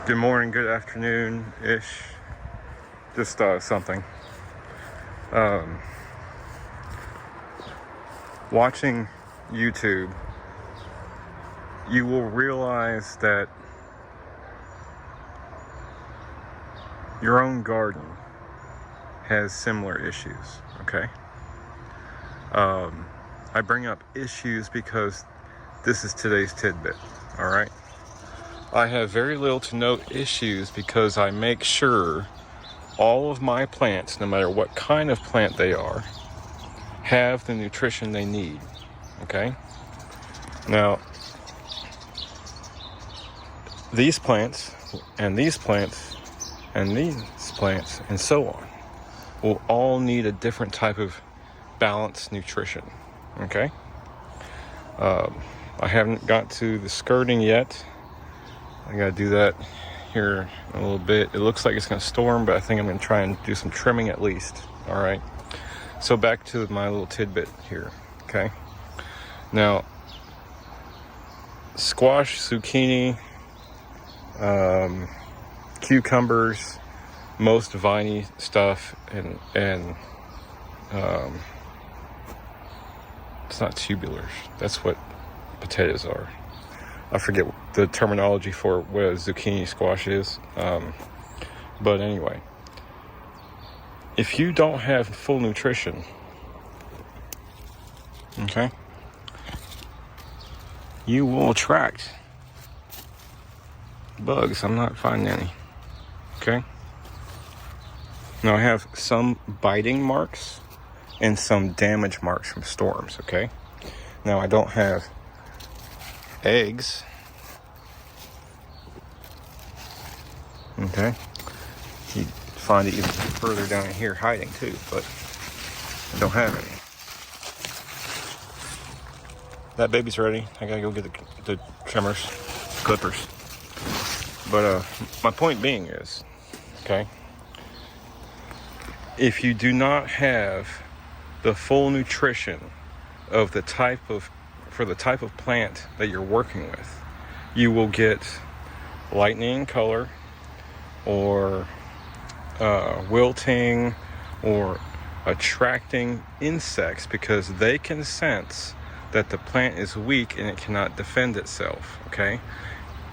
Good morning, good afternoon-ish. Just something. Watching YouTube, you will realize that your own garden has similar issues, okay? I bring up issues because this is today's tidbit, all right? I have very little to no issues because I make sure all of my plants, no matter what kind of plant they are, have the nutrition they need, okay? Now, these plants, and these plants, and these plants, and so on, will all need a different type of balanced nutrition, okay? I haven't got to the skirting yet. I gotta do that here in a little bit. It looks like it's gonna storm, but I think I'm gonna try and do some trimming at least. All right. So back to my little tidbit here. Okay. Now, squash, zucchini, cucumbers, most viney stuff, and it's not tubulars. That's what potatoes are. I forget the terminology for what a zucchini squash is. But anyway, if you don't have full nutrition, okay, you will attract bugs. I'm not finding any. Okay. Now I have some biting marks and some damage marks from storms. Okay. Now I don't have eggs. Okay. You find it even further down in here hiding too, but I don't have any. That baby's ready. I gotta go get the trimmers, clippers. But my point being is, okay, if you do not have the full nutrition of the type of plant that you're working with, you will get lightening color, or wilting, or attracting insects, because they can sense that the plant is weak and it cannot defend itself. Okay,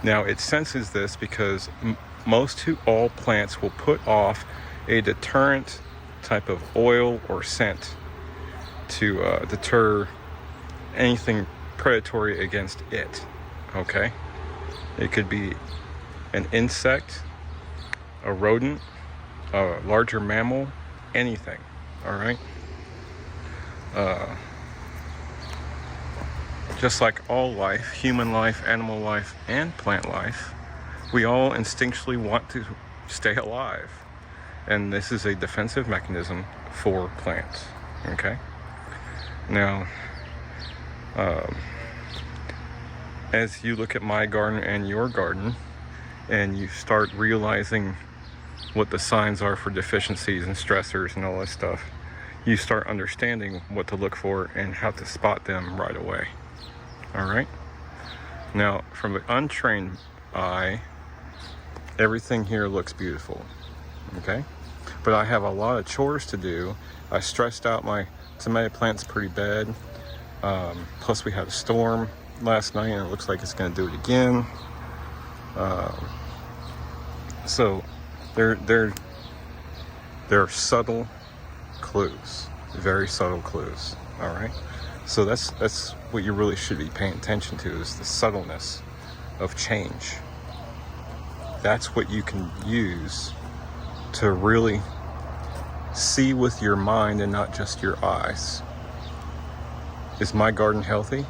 now it senses this because most to all plants will put off a deterrent type of oil or scent to deter anything predatory against it. Okay, it could be an insect, a rodent, a larger mammal, anything. All right. Just like all life, human life, animal life, and plant life, we all instinctually want to stay alive, and this is a defensive mechanism for plants. Okay. Now, as you look at my garden and your garden, and you start realizing what the signs are for deficiencies and stressors and all this stuff, you start understanding what to look for and how to spot them right away. All right? Now, from the untrained eye, everything here looks beautiful. Okay? But I have a lot of chores to do. I stressed out my tomato plants pretty bad. Plus we had a storm last night, and it looks like it's going to do it again. So there are subtle clues, very subtle clues. All right. So that's what you really should be paying attention to, is the subtleness of change. That's what you can use to really see with your mind and not just your eyes. Is my garden healthy?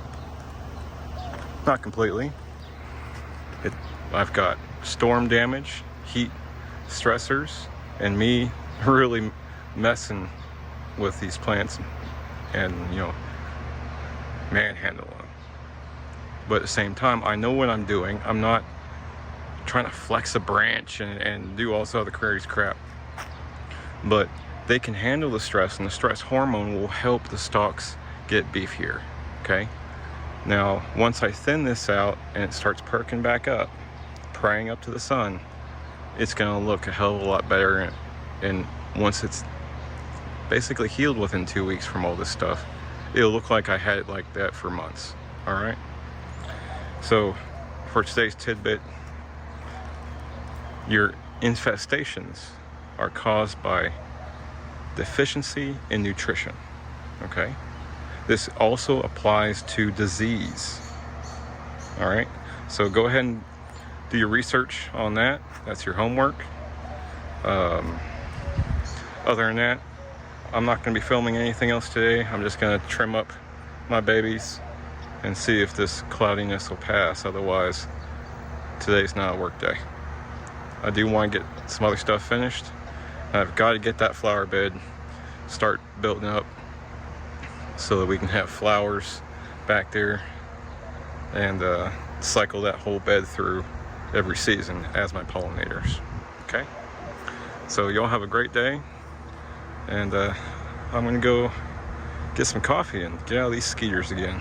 Not completely. I've got storm damage, heat stressors, and me really messing with these plants and, manhandling them. But at the same time, I know what I'm doing. I'm not trying to flex a branch and do all this other crazy crap. But they can handle the stress, and the stress hormone will help the stalks get beefier. Okay? Now, once I thin this out and it starts perking back up, praying up to the sun, it's going to look a hell of a lot better. And once it's basically healed within 2 weeks from all this stuff, it'll look like I had it like that for months. All right. So for today's tidbit, your infestations are caused by deficiency in nutrition. Okay. This also applies to disease. All right. So go ahead and do your research on that. That's your homework. Other than that, I'm not going to be filming anything else today. I'm just going to trim up my babies and see if this cloudiness will pass. Otherwise, today's not a work day. I do want to get some other stuff finished. I've got to get that flower bed, start building up so that we can have flowers back there and cycle that whole bed through every season as my pollinators. Okay? So y'all have a great day. And I'm going to go get some coffee and get out of these skeeters again.